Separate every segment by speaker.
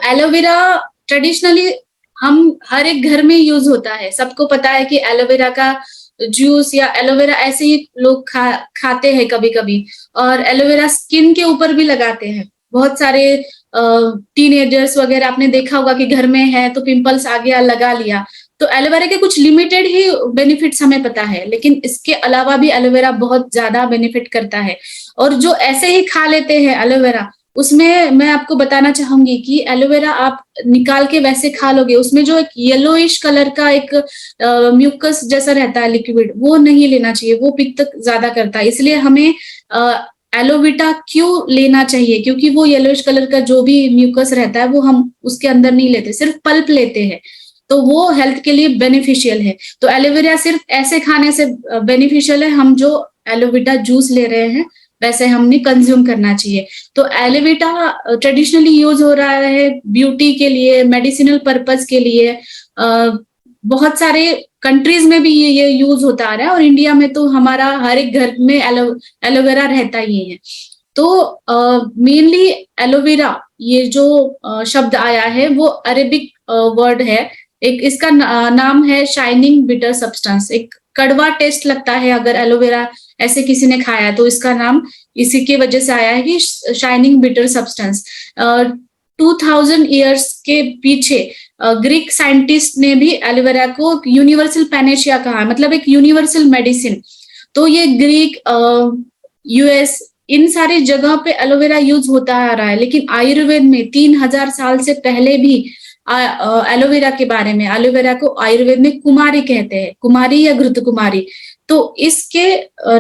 Speaker 1: Aloe vera traditionally हम हर एक घर में यूज होता है। सबको पता है कि एलोवेरा का जूस या एलोवेरा ऐसे ही लोग खाते हैं कभी कभी। और एलोवेरा स्किन के ऊपर भी लगाते हैं। बहुत सारे टीनेजर्स वगैरह आपने देखा होगा कि घर में है तो पिंपल्स आ गया, लगा लिया। तो एलोवेरा के कुछ लिमिटेड ही बेनिफिट्स हमें पता है, लेकिन इसके अलावा भी एलोवेरा बहुत ज्यादा बेनिफिट करता है। और जो ऐसे ही खा लेते हैं एलोवेरा, उसमें मैं आपको बताना चाहूंगी कि एलोवेरा आप निकाल के वैसे खा लोगे, उसमें जो एक येलोइश कलर का एक म्यूकस जैसा रहता है लिक्विड, वो नहीं लेना चाहिए, वो पित्त ज्यादा करता है। इसलिए हमें एलोवेटा क्यों लेना चाहिए, क्योंकि वो येलोइश कलर का जो भी म्यूकस रहता है वो हम उसके अंदर नहीं लेते, सिर्फ पल्प लेते हैं। तो वो हेल्थ के लिए बेनिफिशियल है। तो एलोवेरा सिर्फ ऐसे खाने से बेनिफिशियल है, हम जो एलोवेटा जूस ले रहे हैं वैसे हमने कंज्यूम करना चाहिए। तो एलोवेटा ट्रेडिशनली यूज हो रहा है ब्यूटी के लिए, मेडिसिनल पर्पस के लिए। बहुत सारे कंट्रीज में भी ये यूज होता आ रहा है, और इंडिया में तो हमारा हर एक घर में एलोवेरा रहता ही है। तो मेनली एलोवेरा ये जो शब्द आया है वो अरेबिक वर्ड है। एक इसका नाम है शाइनिंग बिटर सब्सटेंस। एक कड़वा टेस्ट लगता है अगर एलोवेरा ऐसे किसी ने खाया, तो इसका नाम इसी की वजह से आया है कि शाइनिंग बिटर सब्सटेंस। 2000 ईयर्स के पीछे ग्रीक साइंटिस्ट ने भी एलोवेरा को यूनिवर्सल पैनेशिया कहा, मतलब एक यूनिवर्सल मेडिसिन। तो ये ग्रीक, यूएस, इन सारी जगह पे एलोवेरा यूज होता आ रहा है। लेकिन आयुर्वेद में 3000 साल से पहले भी एलोवेरा के बारे में, एलोवेरा को आयुर्वेद में कुमारी कहते हैं, कुमारी या घृत कुमारी, तो इसके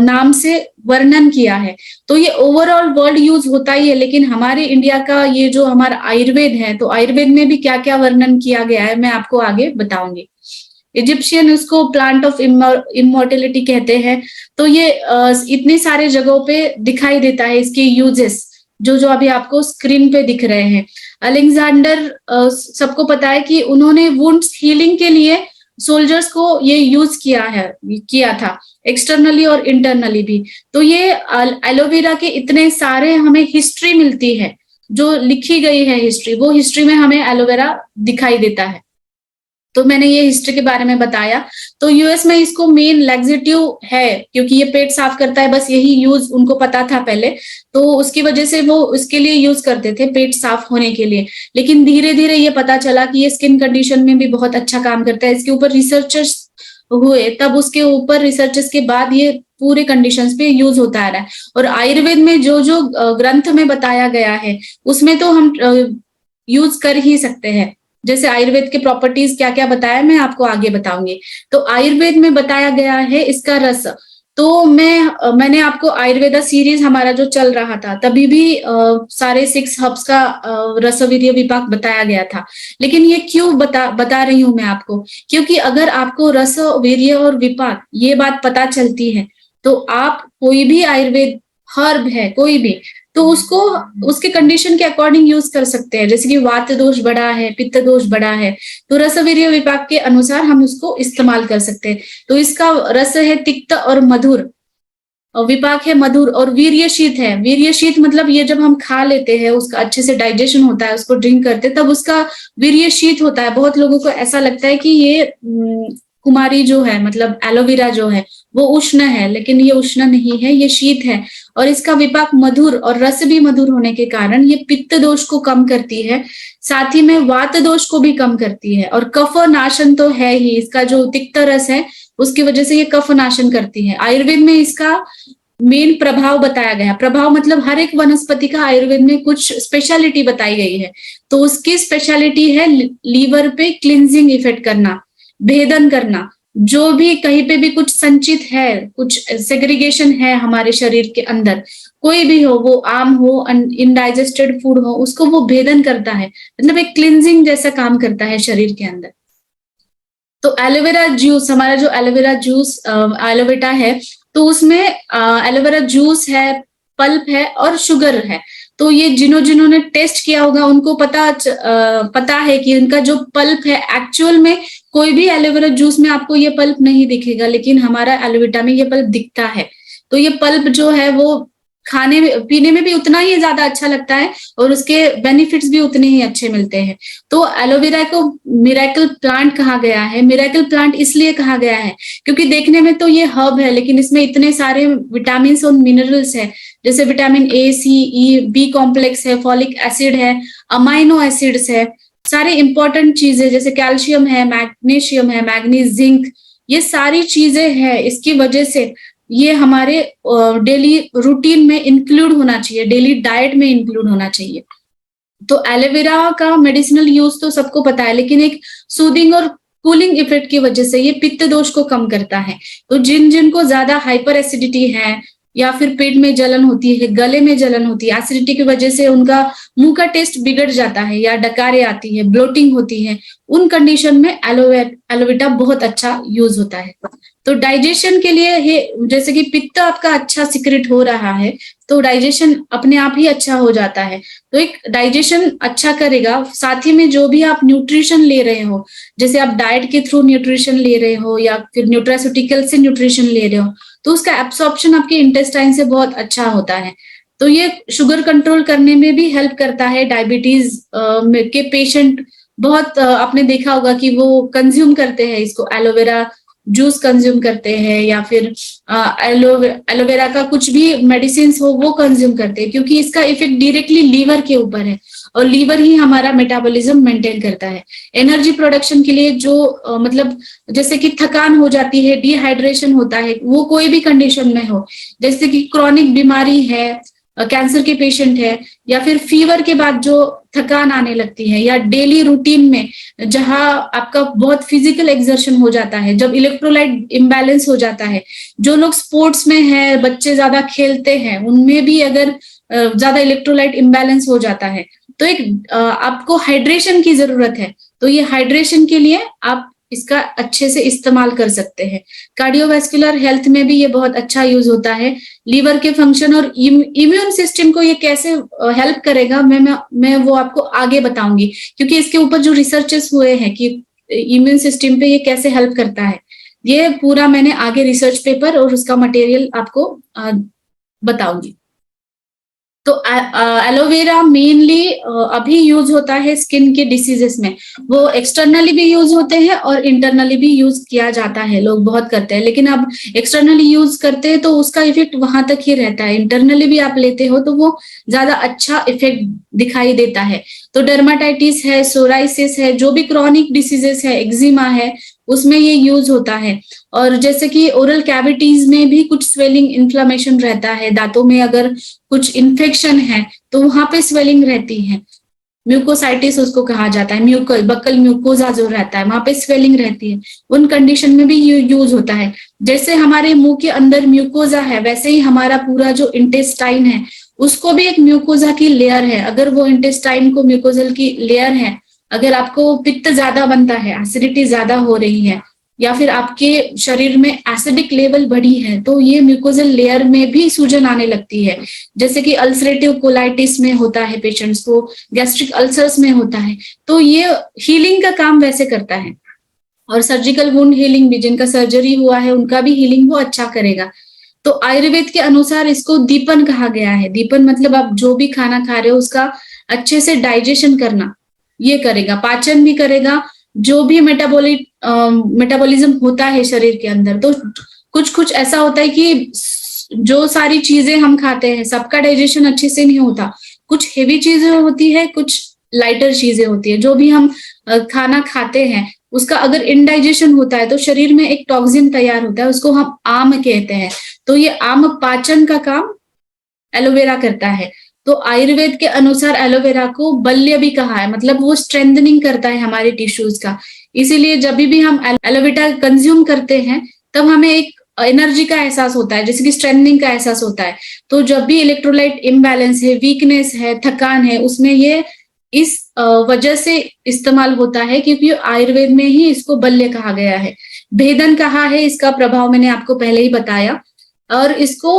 Speaker 1: नाम से वर्णन किया है। तो ये ओवरऑल वर्ल्ड यूज होता ही है, लेकिन हमारे इंडिया का ये जो हमारा आयुर्वेद है, तो आयुर्वेद में भी क्या क्या वर्णन किया गया है मैं आपको आगे बताऊंगी। इजिप्शियन उसको प्लांट ऑफ इमोर्टेलिटी कहते हैं। तो ये इतने सारे जगहों पे दिखाई देता है इसके यूजेस, जो जो अभी आपको स्क्रीन पे दिख रहे हैं। अलेक्जेंडर, सबको पता है कि उन्होंने वुंड्स हीलिंग के लिए सोल्जर्स को ये यूज किया था, एक्सटर्नली और इंटरनली भी। तो ये एलोवेरा के इतने सारे हमें हिस्ट्री मिलती है, जो लिखी गई है हिस्ट्री, वो हिस्ट्री में हमें एलोवेरा दिखाई देता है। तो मैंने ये हिस्ट्री के बारे में बताया। तो यूएस में इसको मेन लैक्सेटिव है, क्योंकि ये पेट साफ करता है, बस यही यूज उनको पता था पहले, तो उसकी वजह से वो उसके लिए यूज करते थे, पेट साफ होने के लिए। लेकिन धीरे धीरे ये पता चला कि ये स्किन कंडीशन में भी बहुत अच्छा काम करता है। इसके ऊपर रिसर्चर्स हुए, तब उसके ऊपर रिसर्चेस के बाद ये पूरे कंडीशंस पे यूज होता आ रहा है। और आयुर्वेद में जो जो ग्रंथ में बताया गया है उसमें तो हम यूज कर ही सकते हैं। जैसे आयुर्वेद के प्रॉपर्टीज क्या क्या बताया मैं आपको आगे बताऊंगी। तो आयुर्वेद में बताया गया है इसका रस। तो मैंने आपको आयुर्वेदा सीरीज हमारा जो चल रहा था तभी भी सारे 6 हर्ब्स का रसवीर्य विपाक बताया गया था। लेकिन ये क्यों बता रही हूं मैं आपको, क्योंकि अगर आपको रस, वीर्य और विपाक ये बात पता चलती है, तो आप कोई भी आयुर्वेद हर्ब है कोई भी, तो उसको उसके कंडीशन के अकॉर्डिंग यूज कर सकते हैं। जैसे कि वात दोष बढ़ा है, पित्त दोष बढ़ा है, तो रसवीर्य विपाक के अनुसार हम उसको इस्तेमाल कर सकते हैं। तो इसका रस है तिक्त और मधुर, और विपाक है मधुर, और वीर्य शीत है। वीर्य शीत मतलब ये जब हम खा लेते हैं, उसका अच्छे से डाइजेशन होता है, उसको ड्रिंक करते हैं, तब उसका वीर्य शीत होता है। बहुत लोगों को ऐसा लगता है कि ये कुमारी जो है, मतलब एलोवेरा जो है वो उष्ण है, लेकिन ये उष्ण नहीं है, ये शीत है। और इसका विपाक मधुर और रस भी मधुर होने के कारण ये पित्त दोष को कम करती है, साथ ही में वात दोष को भी कम करती है। और कफ नाशन तो है ही, इसका जो तिक्त रस है उसकी वजह से ये कफ नाशन करती है। आयुर्वेद में इसका मेन प्रभाव बताया गया। प्रभाव मतलब हर एक वनस्पति का आयुर्वेद में कुछ स्पेशलिटी बताई गई है। तो उसकी स्पेशलिटी है लीवर पे क्लिनजिंग इफेक्ट करना, भेदन करना। जो भी कहीं पे भी कुछ संचित है, कुछ सेग्रीगेशन है हमारे शरीर के अंदर, कोई भी हो, वो आम हो, इनडाइजेस्टेड फूड हो, उसको वो भेदन करता है, मतलब एक क्लिनजिंग जैसा काम करता है शरीर के अंदर। तो एलोवेरा जूस, हमारा जो एलोवेरा जूस एलोवेटा है, तो उसमें एलोवेरा जूस है, पल्प है और शुगर है। तो ये जिन्होंने टेस्ट किया होगा उनको पता है कि इनका जो पल्प है, एक्चुअल में कोई भी एलोवेरा जूस में आपको ये पल्प नहीं दिखेगा, लेकिन हमारा एलोवेटा में ये पल्प दिखता है। तो ये पल्प जो है वो खाने में पीने में भी उतना ही ज्यादा अच्छा लगता है और उसके बेनिफिट्स भी उतने ही अच्छे मिलते हैं। तो एलोवेरा को मिरेकल प्लांट कहा गया है। मिरेकल प्लांट इसलिए कहा गया है क्योंकि देखने में तो ये हर्ब है, लेकिन इसमें इतने सारे विटामिन और मिनरल्स है, जैसे vitamin A, C, E, B complex है, फॉलिक एसिड है, अमाइनो एसिड्स है, सारे इंपॉर्टेंट चीजें जैसे कैल्शियम है, मैग्नीशियम है, मैग्नीज, जिंक, ये सारी चीजें हैं। इसकी वजह से ये हमारे डेली रूटीन में इंक्लूड होना चाहिए, डेली डाइट में इंक्लूड होना चाहिए। तो एलोवेरा का मेडिसिनल यूज तो सबको पता है, लेकिन एक सूदिंग और कूलिंग इफेक्ट की वजह से ये पित्त दोष को कम करता है। तो जिनको ज्यादा हाइपर एसिडिटी है या फिर पेट में जलन होती है, गले में जलन होती है, एसिडिटी की वजह से उनका मुंह का टेस्ट बिगड़ जाता है या डकारे आती है, ब्लोटिंग होती है, उन कंडीशन में एलोवेरा बहुत अच्छा यूज होता है। तो डाइजेशन के लिए ये, जैसे कि पित्त आपका अच्छा सिक्रेट हो रहा है तो डाइजेशन अपने आप ही अच्छा हो जाता है। तो एक डाइजेशन अच्छा करेगा, साथ ही में जो भी आप न्यूट्रिशन ले रहे हो, जैसे आप डाइट के थ्रू न्यूट्रिशन ले रहे हो या फिर न्यूट्रास्यूटिकल से न्यूट्रिशन ले रहे हो, तो उसका एब्सॉर्प्शन आपके इंटेस्टाइन से बहुत अच्छा होता है। तो ये शुगर कंट्रोल करने में भी हेल्प करता है। डायबिटीज के पेशेंट बहुत आपने देखा होगा कि वो कंज्यूम करते हैं इसको, एलोवेरा जूस कंज्यूम करते हैं या फिर एलोवेरा का कुछ भी मेडिसिन हो वो कंज्यूम करते हैं, क्योंकि इसका इफेक्ट डायरेक्टली लीवर के ऊपर है और लीवर ही हमारा मेटाबॉलिज्म मेंटेन करता है। एनर्जी प्रोडक्शन के लिए जो मतलब जैसे कि थकान हो जाती है, डिहाइड्रेशन होता है, वो कोई भी कंडीशन में हो, जैसे कि क्रॉनिक बीमारी है, कैंसर के पेशेंट है, या फिर फीवर के बाद जो थकान आने लगती है, या डेली रूटीन में जहां आपका बहुत फिजिकल एक्सर्शन हो जाता है, जब इलेक्ट्रोलाइट इम्बैलेंस हो जाता है, जो लोग स्पोर्ट्स में है, बच्चे ज्यादा खेलते हैं, उनमें भी अगर ज्यादा इलेक्ट्रोलाइट इम्बैलेंस हो जाता है तो एक आपको हाइड्रेशन की जरूरत है। तो ये हाइड्रेशन के लिए आप इसका अच्छे से इस्तेमाल कर सकते हैं। कार्डियोवास्कुलर हेल्थ में भी ये बहुत अच्छा यूज होता है। लीवर के फंक्शन और इम्यून सिस्टम को ये कैसे हेल्प करेगा मैं वो आपको आगे बताऊंगी, क्योंकि इसके ऊपर जो रिसर्चेस हुए हैं कि इम्यून सिस्टम पे ये कैसे हेल्प करता है, ये पूरा मैंने आगे रिसर्च पेपर और उसका मटेरियल आपको बताऊंगी। तो एलोवेरा मेनली अभी यूज होता है स्किन के डिसीजेस में। वो एक्सटर्नली भी यूज होते हैं और इंटरनली भी यूज किया जाता है, लोग बहुत करते हैं, लेकिन अब एक्सटर्नली यूज करते हैं तो उसका इफेक्ट वहां तक ही रहता है। इंटरनली भी आप लेते हो तो वो ज्यादा अच्छा इफेक्ट दिखाई देता है। तो डर्माटाइटिस है, सोराइसिस है, जो भी क्रॉनिक डिसीजेस है, एक्जिमा है, उसमें ये यूज होता है। और जैसे कि ओरल कैविटीज में भी कुछ स्वेलिंग इन्फ्लामेशन रहता है, दांतों में अगर कुछ इन्फेक्शन है तो वहां पे स्वेलिंग रहती है, म्यूकोसाइटिस उसको कहा जाता है, बक्कल म्यूकोजा जो रहता है वहां पे स्वेलिंग रहती है, उन कंडीशन में भी यूज होता है। जैसे हमारे मुंह के अंदर म्यूकोजा है, वैसे ही हमारा पूरा जो इंटेस्टाइन है उसको भी एक म्यूकोजा की लेयर है। अगर वो इंटेस्टाइन को म्यूकोजल की लेयर है, अगर आपको पित्त ज्यादा बनता है, एसिडिटी ज्यादा हो रही है, या फिर आपके शरीर में एसिडिक लेवल बढ़ी है, तो ये म्यूकोजल लेयर में भी सूजन आने लगती है। जैसे कि अल्सरेटिव कोलाइटिस में होता है पेशेंट्स को, गैस्ट्रिक अल्सर्स में होता है, तो ये हीलिंग का काम वैसे करता है। और सर्जिकल वुंड हीलिंग भी, जिनका सर्जरी हुआ है उनका भी हीलिंग वो अच्छा करेगा। तो आयुर्वेद के अनुसार इसको दीपन कहा गया है। दीपन मतलब आप जो भी खाना खा रहे हो उसका अच्छे से डाइजेशन करना, ये करेगा, पाचन भी करेगा, जो भी मेटाबॉलिज्म होता है शरीर के अंदर। तो कुछ कुछ ऐसा होता है कि जो सारी चीजें हम खाते हैं सबका डाइजेशन अच्छे से नहीं होता, कुछ हेवी चीजें होती है, कुछ लाइटर चीजें होती है। जो भी हम खाना खाते हैं उसका अगर इनडाइजेशन होता है तो शरीर में एक टॉक्सिन तैयार होता है, उसको हम आम कहते हैं। तो ये आम पाचन का काम एलोवेरा करता है। तो आयुर्वेद के अनुसार एलोवेरा को बल्य भी कहा है, मतलब वो स्ट्रेंथनिंग करता है हमारे टिश्यूज का। इसीलिए जब भी हम एलोवेरा कंज्यूम करते हैं तब हमें एक एनर्जी का एहसास होता है, जैसे कि स्ट्रेंथनिंग का एहसास होता है। तो जब भी इलेक्ट्रोलाइट इम्बैलेंस है, वीकनेस है, थकान है, उसमें ये इस वजह से इस्तेमाल होता है, क्योंकि आयुर्वेद में ही इसको बल्य कहा गया है। भेदन कहा है, इसका प्रभाव मैंने आपको पहले ही बताया। और इसको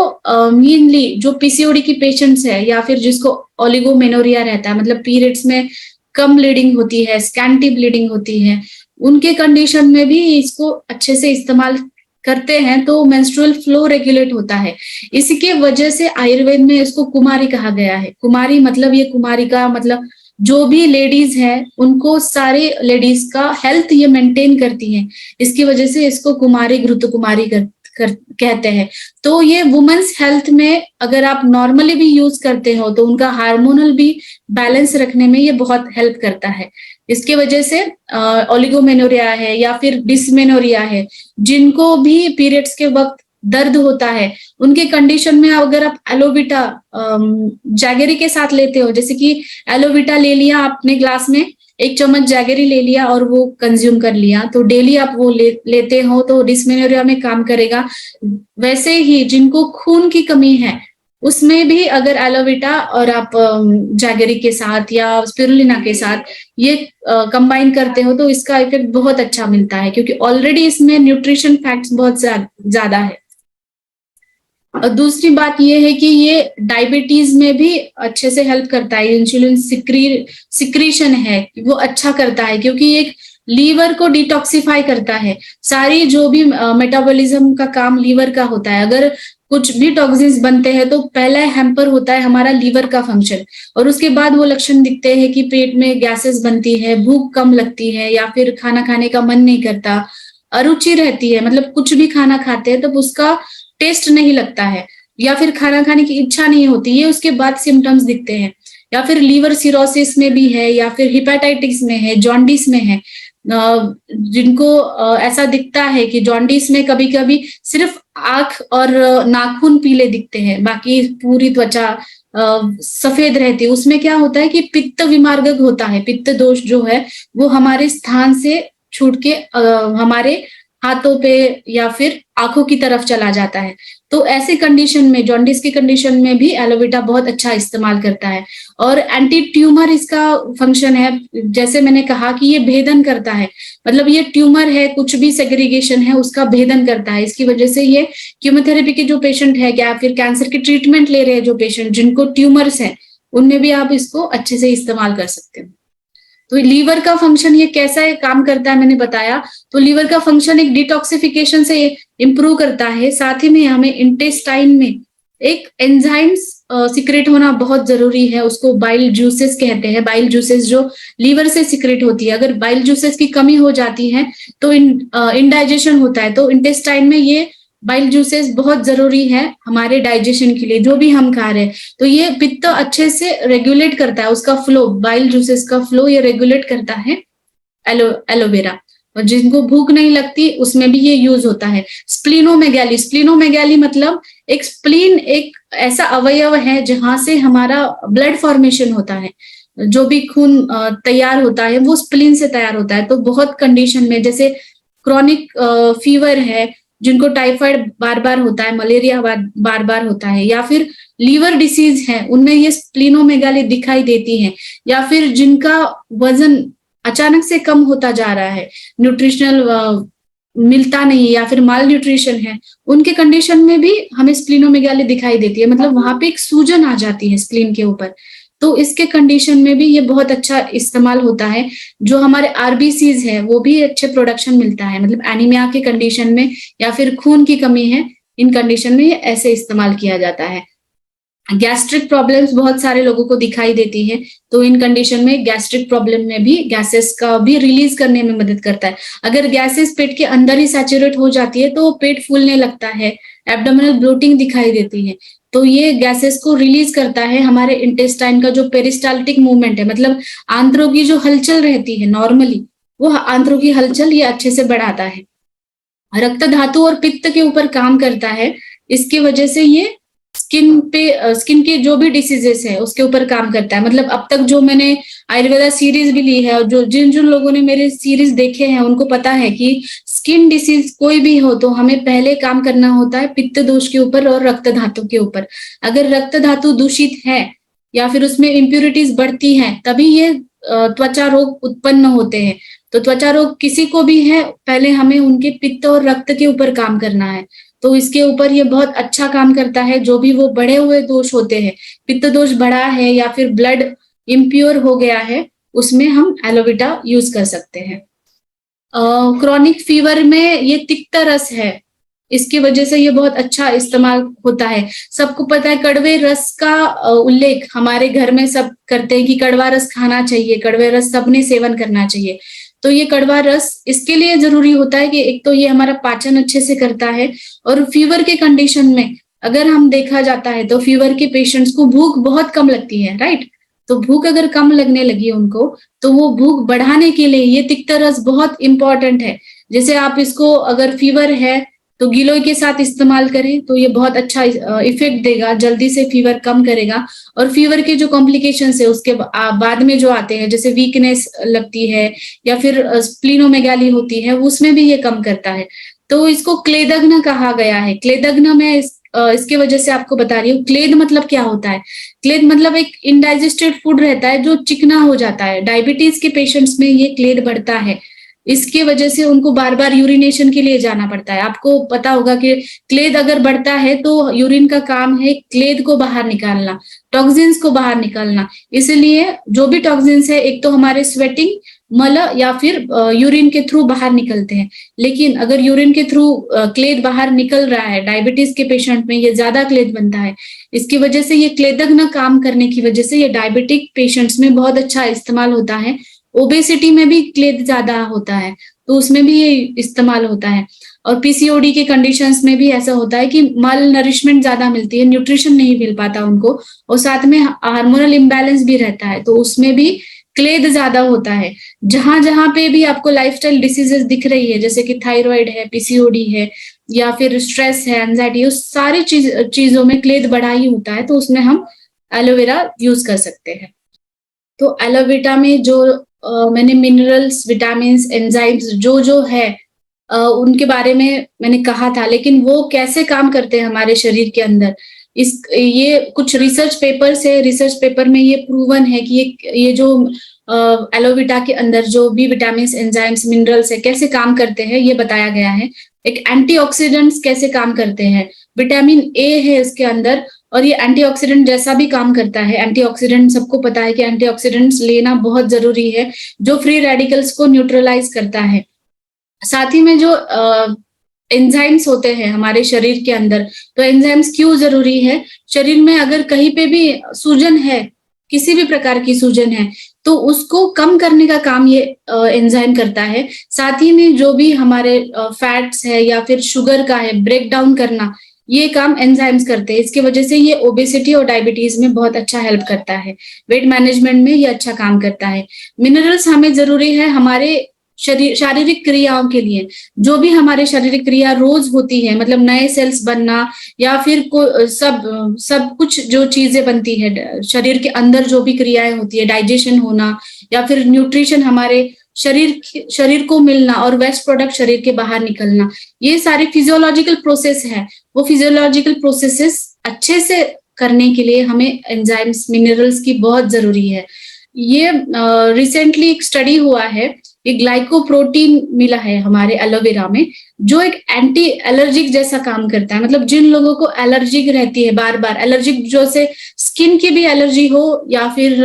Speaker 1: मेनली जो पीसीओडी की पेशेंट्स है या फिर जिसको ओलिगोमेनोरिया रहता है, मतलब पीरियड्स में कम ब्लीडिंग होती है, स्कैंटी ब्लीडिंग होती है, उनके कंडीशन में भी इसको अच्छे से इस्तेमाल करते हैं तो मेंस्ट्रुअल फ्लो रेगुलेट होता है। इसी के वजह से आयुर्वेद में इसको कुमारी कहा गया है। कुमारी मतलब ये कुमारी का मतलब जो भी लेडीज है उनको सारे लेडीज का हेल्थ ये मेंटेन करती हैं। इसकी वजह से इसको कुमारी घृत कुमारी कहते हैं। तो ये वुमेन्स हेल्थ में अगर आप नॉर्मली भी यूज करते हो तो उनका हार्मोनल भी बैलेंस रखने में ये बहुत हेल्प करता है। इसके वजह से ओलिगोमेनोरिया है या फिर डिसमेनोरिया है, जिनको भी पीरियड्स के वक्त दर्द होता है, उनके कंडीशन में अगर आप एलोविटा जैगरी के साथ लेते हो, जैसे कि एलोविटा ले लिया आपने ग्लास में, 1 चम्मच जैगरी ले लिया और वो कंज्यूम कर लिया, तो डेली आप वो लेते हो तो डिस्मेनोरिया में काम करेगा। वैसे ही जिनको खून की कमी है उसमें भी अगर एलोविटा और आप जैगरी के साथ या स्पिरुलिना के साथ ये कंबाइन करते हो तो इसका इफेक्ट बहुत अच्छा मिलता है, क्योंकि ऑलरेडी इसमें न्यूट्रिशन फैक्ट्स बहुत ज्यादा है। और दूसरी बात ये है कि ये डायबिटीज में भी अच्छे से हेल्प करता है। इंसुलिन सिक्रीशन है वो अच्छा करता है, क्योंकि एक लीवर को डिटॉक्सिफाई करता है। सारी जो भी मेटाबॉलिज्म का काम लीवर का होता है, अगर कुछ भी टॉक्सिन्स बनते हैं तो पहला हैम्पर होता है हमारा लीवर का फंक्शन, और उसके बाद वो लक्षण दिखते हैं कि पेट में गैसेस बनती है, भूख कम लगती है, या फिर खाना खाने का मन नहीं करता, अरुचि रहती है, मतलब कुछ भी खाना खाते हैं तो उसका टेस्ट नहीं लगता है, या फिर खाना खाने की इच्छा नहीं होती, ये उसके बाद सिम्टम्स दिखते हैं। या फिर लीवर सिरोसिस में भी है, या फिर हिपेटाइटिस में है, जॉन्डिस में है। जिनको ऐसा दिखता है कि जॉन्डिस में कभी कभी सिर्फ आंख और नाखून पीले दिखते हैं, बाकी पूरी त्वचा सफेद रहती है। उसमें क्या होता है कि पित्त विमार्गक होता है, पित्त दोष जो है वो हमारे स्थान से छूट के हमारे हाथों पे या फिर आंखों की तरफ चला जाता है। तो ऐसे कंडीशन में, जॉन्डिस की कंडीशन में भी एलोवेरा बहुत अच्छा इस्तेमाल करता है। और एंटी ट्यूमर इसका फंक्शन है, जैसे मैंने कहा कि ये भेदन करता है, मतलब ये ट्यूमर है, कुछ भी सेग्रीगेशन है उसका भेदन करता है। इसकी वजह से ये कीमोथेरेपी के जो पेशेंट है या फिर कैंसर की ट्रीटमेंट ले रहे हैं जो पेशेंट जिनको ट्यूमर्स है, उनमें भी आप इसको अच्छे से इस्तेमाल कर सकते हो। तो लीवर का फंक्शन ये कैसा है काम करता है मैंने बताया। तो लीवर का फंक्शन एक डिटॉक्सिफिकेशन से इंप्रूव करता है, साथ ही में हमें इंटेस्टाइन में एक एंजाइम्स सिक्रेट होना बहुत जरूरी है, उसको बाइल जूसेस कहते हैं। बाइल जूसेस जो लीवर से सिक्रेट होती है, अगर बाइल जूसेस की कमी हो जाती है तो इनडाइजेशन होता है। तो इंटेस्टाइन में ये बाइल जूसेस बहुत जरूरी है हमारे डाइजेशन के लिए, जो भी हम खा रहे हैं। तो ये पित्त अच्छे से रेगुलेट करता है, उसका फ्लो, बाइल जूसेस का फ्लो ये रेगुलेट करता है एलोवेरा। और जिनको भूख नहीं लगती उसमें भी ये यूज होता है। स्प्लीनोमेगैली, स्प्लीनोमेगैली मतलब एक स्प्लीन एक ऐसा अवयव है जहां से हमारा ब्लड फॉर्मेशन होता है, जो भी खून तैयार होता है वो स्प्लीन से तैयार होता है। तो बहुत कंडीशन में, जैसे क्रॉनिक फीवर है, जिनको टाइफाइड बार बार होता है, मलेरिया बार बार होता है, या फिर लीवर डिसीज है, उनमें ये स्प्लीनोमेगाली दिखाई देती है। या फिर जिनका वजन अचानक से कम होता जा रहा है, न्यूट्रिशनल मिलता नहीं या फिर माल न्यूट्रिशन है, उनके कंडीशन में भी हमें स्प्लीनोमेगाली दिखाई देती है, मतलब वहां पे एक सूजन आ जाती है स्प्लीन के ऊपर। तो इसके कंडीशन में भी ये बहुत अच्छा इस्तेमाल होता है। जो हमारे आरबीसीज है वो भी अच्छे प्रोडक्शन मिलता है, मतलब एनीमिया के कंडीशन में या फिर खून की कमी है, इन कंडीशन में ये ऐसे इस्तेमाल किया जाता है। गैस्ट्रिक प्रॉब्लम्स बहुत सारे लोगों को दिखाई देती है, तो इन कंडीशन में गैस्ट्रिक प्रॉब्लम में भी गैसेस का भी रिलीज करने में मदद करता है। अगर गैसेस पेट के अंदर ही सैचुरेट हो जाती है तो पेट फूलने लगता है, एब्डोमिनल ब्लोटिंग दिखाई देती है। तो ये गैसेस को रिलीज करता है। हमारे इंटेस्टाइन का जो पेरिस्टाल्टिक मूवमेंट है, मतलब आंत्रों की जो हलचल रहती है नॉर्मली, वो आंत्रों की हलचल ये अच्छे से बढ़ाता है। रक्त धातु और पित्त के ऊपर काम करता है, इसकी वजह से ये स्किन के जो भी डिसीजेस है उसके ऊपर काम करता है। मतलब अब तक जो मैंने आयुर्वेदा सीरीज भी ली है और जो जिन जिन लोगों ने मेरे सीरीज देखे हैं उनको पता है कि स्किन डिसीज कोई भी हो तो हमें पहले काम करना होता है पित्त दोष के ऊपर और रक्त धातु के ऊपर। अगर रक्त धातु दूषित है या फिर उसमें इम्प्यूरिटीज बढ़ती हैं, तभी ये त्वचा रोग उत्पन्न होते हैं। तो त्वचा रोग किसी को भी है, पहले हमें उनके पित्त और रक्त के ऊपर काम करना है। तो इसके ऊपर ये बहुत अच्छा काम करता है। जो भी वो बढ़े हुए दोष होते हैं, पित्त दोष बढ़ा है या फिर ब्लड इम्प्योर हो गया है, उसमें हम एलोवेरा यूज कर सकते हैं। क्रॉनिक फीवर में ये तिक्त रस है, इसकी वजह से ये बहुत अच्छा इस्तेमाल होता है। सबको पता है कड़वे रस का उल्लेख हमारे घर में सब करते हैं कि कड़वा रस खाना चाहिए, कड़वे रस सबने सेवन करना चाहिए। तो ये कड़वा रस इसके लिए जरूरी होता है कि एक तो ये हमारा पाचन अच्छे से करता है, और फीवर के कंडीशन में अगर हम देखा जाता है तो फीवर के पेशेंट्स को भूख बहुत कम लगती है, राइट। तो भूख अगर कम लगने लगी उनको, तो वो भूख बढ़ाने के लिए ये तिक्ता रस बहुत इंपॉर्टेंट है। जैसे आप इसको अगर फीवर है तो गिलोय के साथ इस्तेमाल करें तो ये बहुत अच्छा इफेक्ट देगा, जल्दी से फीवर कम करेगा। और फीवर के जो कॉम्प्लिकेशंस है उसके बाद में जो आते हैं, जैसे वीकनेस लगती है या फिर स्प्लीनोमेगाली होती है, उसमें भी ये कम करता है। तो इसको क्लेदग्न कहा गया है। क्लेदग्न में इसके वजह से आपको बता रही हूँ। क्लेद मतलब क्या होता है? क्लेद मतलब एक इनडाइजेस्टेड फूड रहता है जो चिकना हो जाता है। डायबिटीज के पेशेंट्स में ये क्लेद बढ़ता है, इसके वजह से उनको बार बार यूरिनेशन के लिए जाना पड़ता है। आपको पता होगा कि क्लेद अगर बढ़ता है तो यूरिन का काम है क्लेद को बाहर निकालना, टॉक्सिन्स को बाहर निकालना। इसलिए जो भी टॉक्सिन्स है, एक तो हमारे स्वेटिंग, मल या फिर यूरिन के थ्रू बाहर निकलते हैं। लेकिन अगर यूरिन के थ्रू क्लेद बाहर निकल रहा है, डायबिटीज के पेशेंट में ये ज्यादा क्लेद बनता है। इसकी वजह से ये क्लेदग्न काम करने की वजह से ये डायबिटिक पेशेंट्स में बहुत अच्छा इस्तेमाल होता है। ओबेसिटी में भी क्लेद ज्यादा होता है तो उसमें भी ये इस्तेमाल होता है। और पीसीओडी के कंडीशंस में भी ऐसा होता है कि माल नरिशमेंट ज्यादा मिलती है, न्यूट्रिशन नहीं मिल पाता उनको, और साथ में हार्मोनल इम्बैलेंस भी रहता है, तो उसमें भी क्लेद ज्यादा होता है। जहां जहां पे भी आपको लाइफस्टाइल डिसीजेस दिख रही है, जैसे कि थायराइड है, पीसीओडी है, या फिर स्ट्रेस है, एंजाइटी, उस सारी चीजों में क्लेद बढ़ा ही होता है, तो उसमें हम एलोवेरा यूज कर सकते हैं। तो एलोवेरा में जो मैंने मिनरल्स, विटामिन, एंजाइम्स जो है उनके बारे में मैंने कहा था, लेकिन वो कैसे काम करते हैं हमारे शरीर के अंदर, ये कुछ रिसर्च पेपर्स है। रिसर्च पेपर में ये प्रूवन है कि ये जो एलोवेरा के अंदर जो भी विटामिन, एंजाइम्स, मिनरल्स है कैसे काम करते हैं, ये बताया गया है। एक एंटीऑक्सीडेंट्स कैसे काम करते हैं, विटामिन ए है इसके अंदर, और ये एंटीऑक्सीडेंट जैसा भी काम करता है। एंटीऑक्सीडेंट सबको पता है कि एंटीऑक्सीडेंट्स लेना बहुत जरूरी है, जो फ्री रेडिकल्स को न्यूट्रलाइज करता है। साथ ही में जो एंजाइम्स होते हैं हमारे शरीर के अंदर, तो एंजाइम्स क्यों जरूरी है? शरीर में अगर कहीं पे भी सूजन है, किसी भी प्रकार की सूजन है, तो उसको कम करने का काम ये एंजाइम करता है। साथ ही में जो भी हमारे फैट्स है या फिर शुगर का है, ब्रेक डाउन करना, ये काम एंजाइम्स करते हैं। इसकी वजह से ये ओबेसिटी और डायबिटीज में बहुत अच्छा हेल्प करता है। वेट मैनेजमेंट में ये अच्छा काम करता है। मिनरल्स हमें जरूरी है हमारे शारीरिक क्रियाओं के लिए। जो भी हमारे शारीरिक क्रिया रोज होती है, मतलब नए सेल्स बनना या फिर सब कुछ जो चीजें बनती है शरीर के अंदर, जो भी क्रियाएं होती है, डाइजेशन होना या फिर न्यूट्रिशन हमारे शरीर को मिलना और वेस्ट प्रोडक्ट शरीर के बाहर निकलना, ये सारे फिजियोलॉजिकल प्रोसेस है। वो फिजियोलॉजिकल प्रोसेसेस अच्छे से करने के लिए हमें एंजाइम्स, मिनरल्स की बहुत जरूरी है। ये रिसेंटली एक स्टडी हुआ है, ये ग्लाइकोप्रोटीन मिला है हमारे एलोवेरा में, जो एक एंटी एलर्जिक जैसा काम करता है। मतलब जिन लोगों को एलर्जिक रहती है, बार बार एलर्जिक, जो से स्किन की भी एलर्जी हो या फिर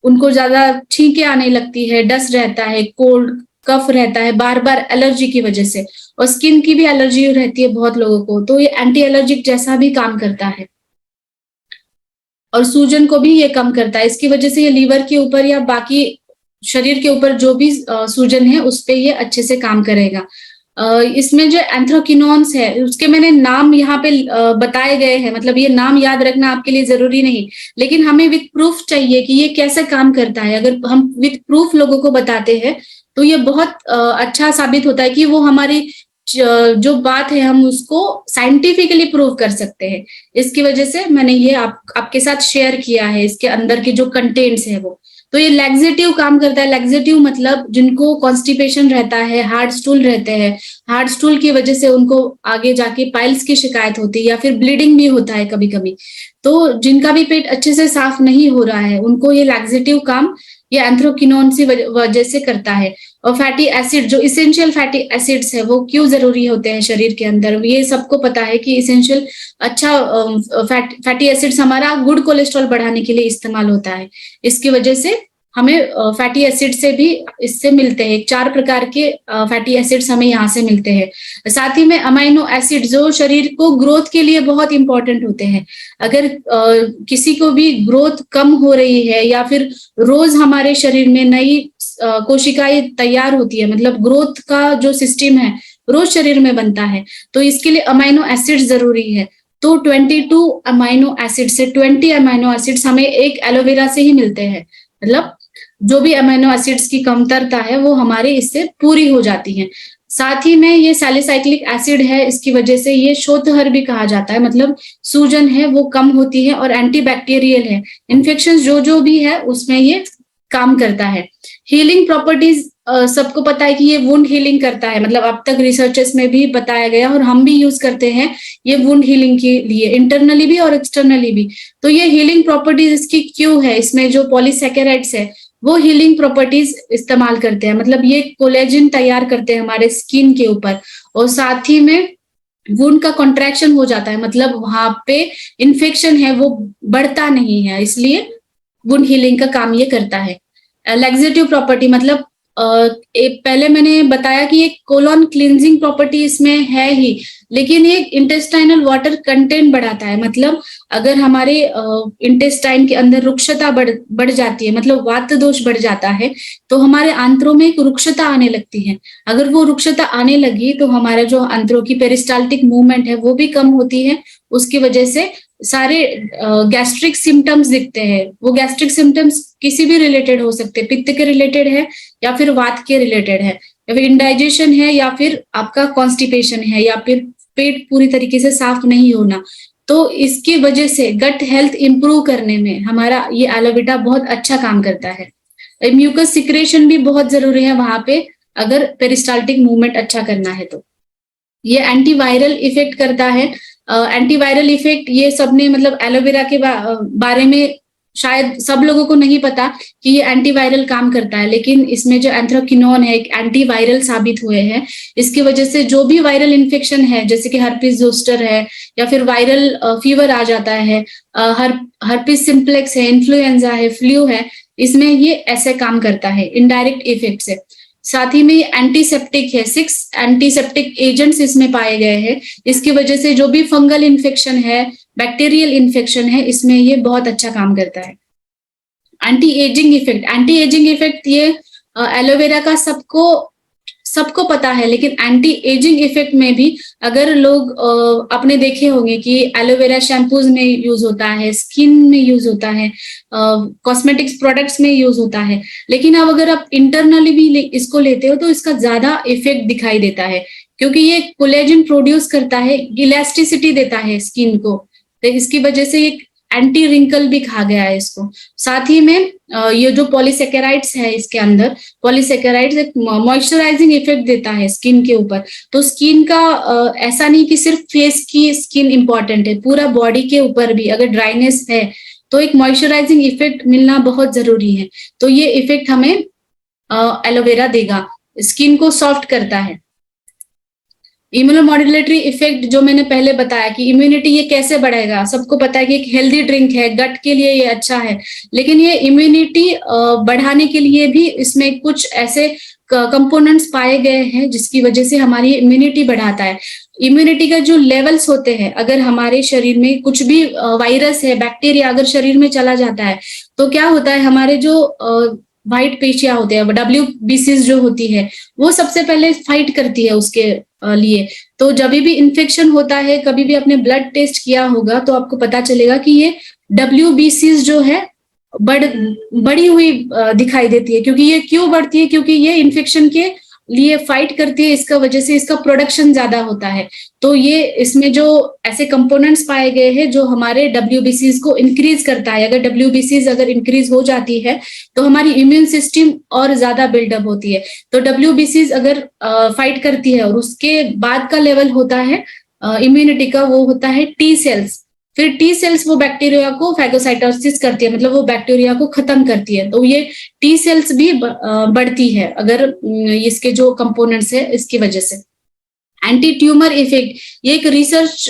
Speaker 1: उनको ज्यादा छींके आने लगती है, डस्ट रहता है, कोल्ड कफ रहता है बार बार एलर्जी की वजह से, और स्किन की भी एलर्जी रहती है बहुत लोगों को, तो ये एंटी एलर्जिक जैसा भी काम करता है। और सूजन को भी ये कम करता है। इसकी वजह से ये लीवर के ऊपर या बाकी शरीर के ऊपर जो भी सूजन है उस पे ये अच्छे से काम करेगा। इसमें जो एंथ्राक्विनोन्स है उसके मैंने नाम यहाँ पे बताए गए हैं, मतलब ये नाम याद रखना आपके लिए जरूरी नहीं, लेकिन हमें विथ प्रूफ चाहिए कि ये कैसे काम करता है। अगर हम विथ प्रूफ लोगों को बताते हैं तो ये बहुत अच्छा साबित होता है कि वो हमारी जो बात है हम उसको साइंटिफिकली प्रूव कर सकते हैं। इसकी वजह से मैंने ये आपके साथ शेयर किया है, इसके अंदर के जो कंटेंट्स है वो। तो ये लैक्सेटिव काम करता है। लैक्सेटिव मतलब जिनको कॉन्स्टिपेशन रहता है, हार्ड स्टूल रहते हैं, हार्ड स्टूल की वजह से उनको आगे जाके पाइल्स की शिकायत होती है या फिर ब्लीडिंग भी होता है कभी कभी, तो जिनका भी पेट अच्छे से साफ नहीं हो रहा है उनको ये लैक्सेटिव काम ये एंथ्राक्विनोन की वजह से करता है। और फैटी एसिड, जो इसेंशियल फैटी एसिड्स है वो क्यों जरूरी होते हैं शरीर के अंदर, ये सबको पता है कि इसेंशियल अच्छा फैटी एसिड्स हमारा गुड कोलेस्ट्रॉल बढ़ाने के लिए इस्तेमाल होता है। इसकी वजह से हमें फैटी एसिड से भी इससे मिलते हैं। 4 प्रकार के फैटी एसिड्स हमें यहाँ से मिलते हैं। साथ ही में अमाइनो एसिड जो शरीर को ग्रोथ के लिए बहुत इंपॉर्टेंट होते हैं। अगर किसी को भी ग्रोथ कम हो रही है या फिर रोज हमारे शरीर में नई कोशिकाएं तैयार होती है, मतलब ग्रोथ का जो सिस्टम है रोज शरीर में बनता है, तो इसके लिए अमाइनो एसिड जरूरी है। तो 22 अमाइनो एसिड से 20 अमाइनो एसिड्स हमें एक एलोवेरा से ही मिलते हैं। मतलब जो भी अमाइनो एसिड्स की कमतरता है वो हमारे इससे पूरी हो जाती है। साथ ही में ये सैलिसाइक्लिक एसिड है, इसकी वजह से ये शोथहर भी कहा जाता है, मतलब सूजन है वो कम होती है और एंटीबैक्टीरियल है। इन्फेक्शन जो भी है उसमें ये काम करता है। हीलिंग प्रॉपर्टीज सबको पता है कि ये वुंड हीलिंग करता है, मतलब अब तक रिसर्चेस में भी बताया गया और हम भी यूज करते हैं ये वुंड हीलिंग के लिए, इंटरनली भी और एक्सटर्नली भी। तो ये हीलिंग प्रॉपर्टीज इसकी क्यों है, इसमें जो पॉलीसैकेराइड्स है वो हीलिंग प्रॉपर्टीज इस्तेमाल करते हैं, मतलब ये कोलेजन तैयार करते हैं हमारे स्किन के ऊपर। और साथ ही में वुंड का कॉन्ट्रैक्शन हो जाता है, मतलब वहां पे इन्फेक्शन है वो बढ़ता नहीं है, इसलिए वुंड हीलिंग का काम ये करता है। लैक्सेटिव प्रॉपर्टी मतलब पहले मैंने बताया कि एक कोलोन क्लींजिंग प्रॉपर्टी इसमें है ही, लेकिन ये इंटेस्टाइनल वाटर कंटेंट बढ़ाता है। मतलब अगर हमारे इंटेस्टाइन के अंदर रुक्षता बढ़ जाती है, मतलब वात दोष बढ़ जाता है, तो हमारे आंत्रों में एक रुक्षता आने लगती है। अगर वो रुक्षता आने लगी तो हमारा जो आंत्रों की पेरिस्टाल्टिक मूवमेंट है वो भी कम होती है। उसकी वजह से सारे गैस्ट्रिक सिम्टम्स दिखते हैं। वो गैस्ट्रिक सिम्टम्स किसी भी रिलेटेड हो सकते हैं, पित्त के रिलेटेड है या फिर वात के रिलेटेड है या फिर इंडाइजेशन है या फिर आपका कॉन्स्टिपेशन है या फिर पेट पूरी तरीके से साफ नहीं होना। तो इसकी वजह से गट हेल्थ इंप्रूव करने में हमारा ये एलोवेरा बहुत अच्छा काम करता है। म्यूकस सिक्रेशन भी बहुत जरूरी है वहां पे, अगर पेरिस्टाल्टिक मूवमेंट अच्छा करना है तो। ये एंटीवायरल इफेक्ट करता है। एंटीवायरल इफेक्ट ये सबने मतलब एलोवेरा के बारे में शायद सब लोगों को नहीं पता कि ये एंटीवायरल काम करता है, लेकिन इसमें जो एंथ्राक्विनोन है एक एंटीवायरल साबित हुए हैं। इसकी वजह से जो भी वायरल इन्फेक्शन है जैसे कि हर्पिस जोस्टर है या फिर वायरल फीवर आ जाता है, हर्पिस सिम्प्लेक्स है, इन्फ्लुएंजा है, फ्लू है, इसमें ये ऐसे काम करता है इनडायरेक्ट इफेक्ट से। साथ ही में ये एंटीसेप्टिक है, 6 एंटीसेप्टिक एजेंट्स इसमें पाए गए हैं। इसकी वजह से जो भी फंगल इन्फेक्शन है, बैक्टीरियल इन्फेक्शन है, इसमें ये बहुत अच्छा काम करता है। एंटी एजिंग इफेक्ट ये एलोवेरा का सबको पता है, लेकिन एंटी एजिंग इफेक्ट में भी अगर लोग आपने देखे होंगे कि एलोवेरा शैम्पूज में यूज होता है, स्किन में यूज होता है, कॉस्मेटिक्स प्रोडक्ट्स में यूज होता है, लेकिन अब अगर आप इंटरनली भी इसको लेते हो तो इसका ज्यादा इफेक्ट दिखाई देता है, क्योंकि ये कोलेजन प्रोड्यूस करता है, इलास्टिसिटी देता है स्किन को, तो इसकी वजह से एक एंटी रिंकल भी कहा गया है इसको। साथ ही में ये जो पॉलीसेकेराइड्स है इसके अंदर, पॉलीसेकेराइड्स एक मॉइस्चराइजिंग इफेक्ट देता है स्किन के ऊपर। तो स्किन का ऐसा नहीं कि सिर्फ फेस की स्किन इंपॉर्टेंट है, पूरा बॉडी के ऊपर भी अगर ड्राइनेस है तो एक मॉइस्चराइजिंग इफेक्ट मिलना बहुत जरूरी है। तो ये इफेक्ट हमें एलोवेरा देगा, स्किन को सॉफ्ट करता है। इम्यूनोमॉड्यूलेटरी इफेक्ट जो मैंने पहले बताया कि इम्यूनिटी ये कैसे बढ़ेगा, सबको पता है कि एक हेल्दी ड्रिंक है, गट के लिए ये अच्छा है, लेकिन ये इम्यूनिटी बढ़ाने के लिए भी इसमें कुछ ऐसे कंपोनेंट्स पाए गए हैं जिसकी वजह से हमारी इम्यूनिटी बढ़ाता है। इम्यूनिटी का जो लेवल्स होते हैं, अगर हमारे शरीर में कुछ भी वायरस है, बैक्टीरिया अगर शरीर में चला जाता है तो क्या होता है, हमारे जो व्हाइट पेशियां होते हैं, WBCs जो होती है, वो सबसे पहले फाइट करती है उसके लिए। तो जब भी इन्फेक्शन होता है, कभी भी आपने ब्लड टेस्ट किया होगा तो आपको पता चलेगा कि ये WBCs जो है बढ़ी हुई दिखाई देती है। क्योंकि ये क्यों बढ़ती है, क्योंकि ये इन्फेक्शन के लिए फाइट करती है, इसका वजह से इसका प्रोडक्शन ज्यादा होता है। तो ये इसमें जो ऐसे कंपोनेंट्स पाए गए हैं जो हमारे WBCs को इंक्रीज करता है। अगर WBCs अगर इंक्रीज हो जाती है तो हमारी इम्यून सिस्टम और ज्यादा बिल्डअप होती है। तो WBCs अगर फाइट करती है और उसके बाद का लेवल होता है इम्यूनिटी का, वो होता है T सेल्स। फिर T सेल्स वो बैक्टीरिया को फैगोसाइटोसिस करती है, मतलब वो बैक्टीरिया को खत्म करती है। तो ये T सेल्स भी बढ़ती है अगर इसके जो कंपोनेंट्स है इसकी वजह से। एंटी ट्यूमर इफेक्ट, ये एक रिसर्च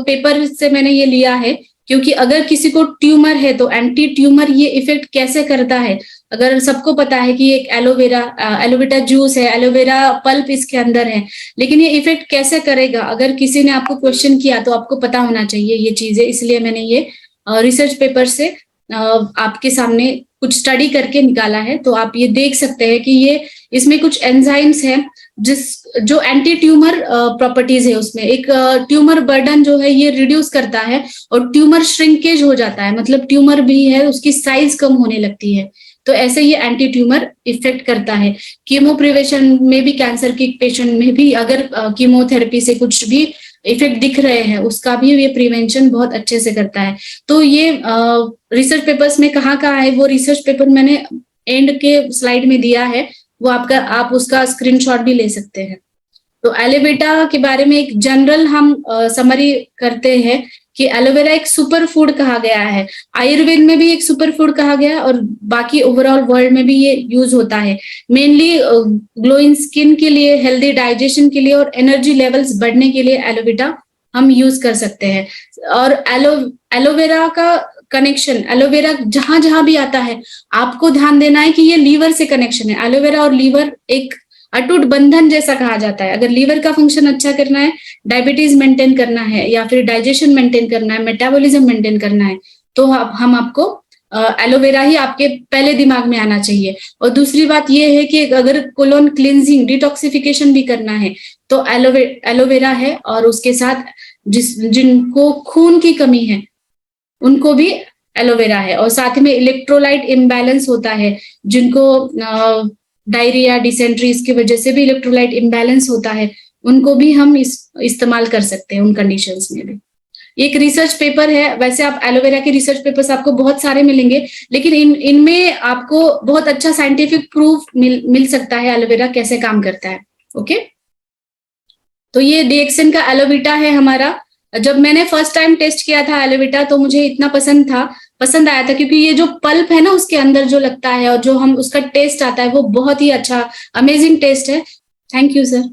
Speaker 1: पेपर से मैंने ये लिया है, क्योंकि अगर किसी को ट्यूमर है तो एंटी ट्यूमर ये इफेक्ट कैसे करता है। अगर सबको पता है कि एक एलोवेरा जूस है, एलोवेरा पल्प इसके अंदर है, लेकिन ये इफेक्ट कैसे करेगा, अगर किसी ने आपको क्वेश्चन किया तो आपको पता होना चाहिए ये चीजें। इसलिए मैंने ये रिसर्च पेपर से आपके सामने कुछ स्टडी करके निकाला है। तो आप ये देख सकते हैं कि ये इसमें कुछ एंजाइम्स हैं जो एंटी ट्यूमर प्रॉपर्टीज है उसमें। एक ट्यूमर बर्डन जो है ये रिड्यूस करता है और ट्यूमर श्रिंकेज हो जाता है, मतलब ट्यूमर भी है उसकी साइज कम होने लगती है। तो ऐसे ये एंटी ट्यूमर इफेक्ट करता है। कीमो प्रिवेंशन में भी, कैंसर के पेशेंट में भी अगर कीमोथेरेपी से कुछ भी इफेक्ट दिख रहे हैं उसका भी ये प्रिवेंशन बहुत अच्छे से करता है। तो ये रिसर्च पेपर्स में कहाँ है, वो रिसर्च पेपर मैंने एंड के स्लाइड में दिया है, वो आप उसका स्क्रीनशॉट भी ले सकते हैं। तो एलोवेरा के बारे में एक जनरल हम समरी करते हैं कि एलोवेरा एक सुपर फूड कहा गया है। आयुर्वेद में भी एक सुपर फूड कहा गया है और बाकी ओवरऑल वर्ल्ड में भी ये यूज होता है। मेनली ग्लोइंग स्किन के लिए, हेल्दी डाइजेशन के लिए और एनर्जी लेवल्स बढ़ने के लिए एलोवेरा हम यूज कर सकते हैं। और एलोवेरा का कनेक्शन, एलोवेरा जहां जहां भी आता है आपको ध्यान देना है कि ये लीवर से कनेक्शन है। एलोवेरा और लीवर एक अटूट बंधन जैसा कहा जाता है। अगर लीवर का फंक्शन अच्छा करना है, डायबिटीज मेंटेन करना है या फिर डाइजेशन मेंटेन करना है, मेटाबॉलिज्म मेंटेन करना है, तो हम आपको एलोवेरा ही आपके पहले दिमाग में आना चाहिए। और दूसरी बात ये है कि अगर कोलोन क्लिनजिंग, डिटॉक्सिफिकेशन भी करना है तो एलोवेरा है। और उसके साथ जिनको खून की कमी है उनको भी एलोवेरा है। और साथ में इलेक्ट्रोलाइट इम्बैलेंस होता है, जिनको डायरिया, डिसेंट्री इसकी वजह से भी इलेक्ट्रोलाइट इम्बैलेंस होता है, उनको भी हम इस्तेमाल कर सकते हैं उन कंडीशंस में भी। एक रिसर्च पेपर है, वैसे आप एलोवेरा के रिसर्च पेपर्स आपको बहुत सारे मिलेंगे, लेकिन इनमें आपको बहुत अच्छा साइंटिफिक प्रूफ मिल सकता है एलोवेरा कैसे काम करता है। ओके, तो ये डीएक्सन का एलोविटा है हमारा। जब मैंने फर्स्ट टाइम टेस्ट किया था एलोविटा तो मुझे इतना पसंद आया था, क्योंकि ये जो पल्प है ना उसके अंदर जो लगता है और जो हम उसका टेस्ट आता है वो बहुत ही अच्छा, अमेजिंग टेस्ट है। Thank you sir.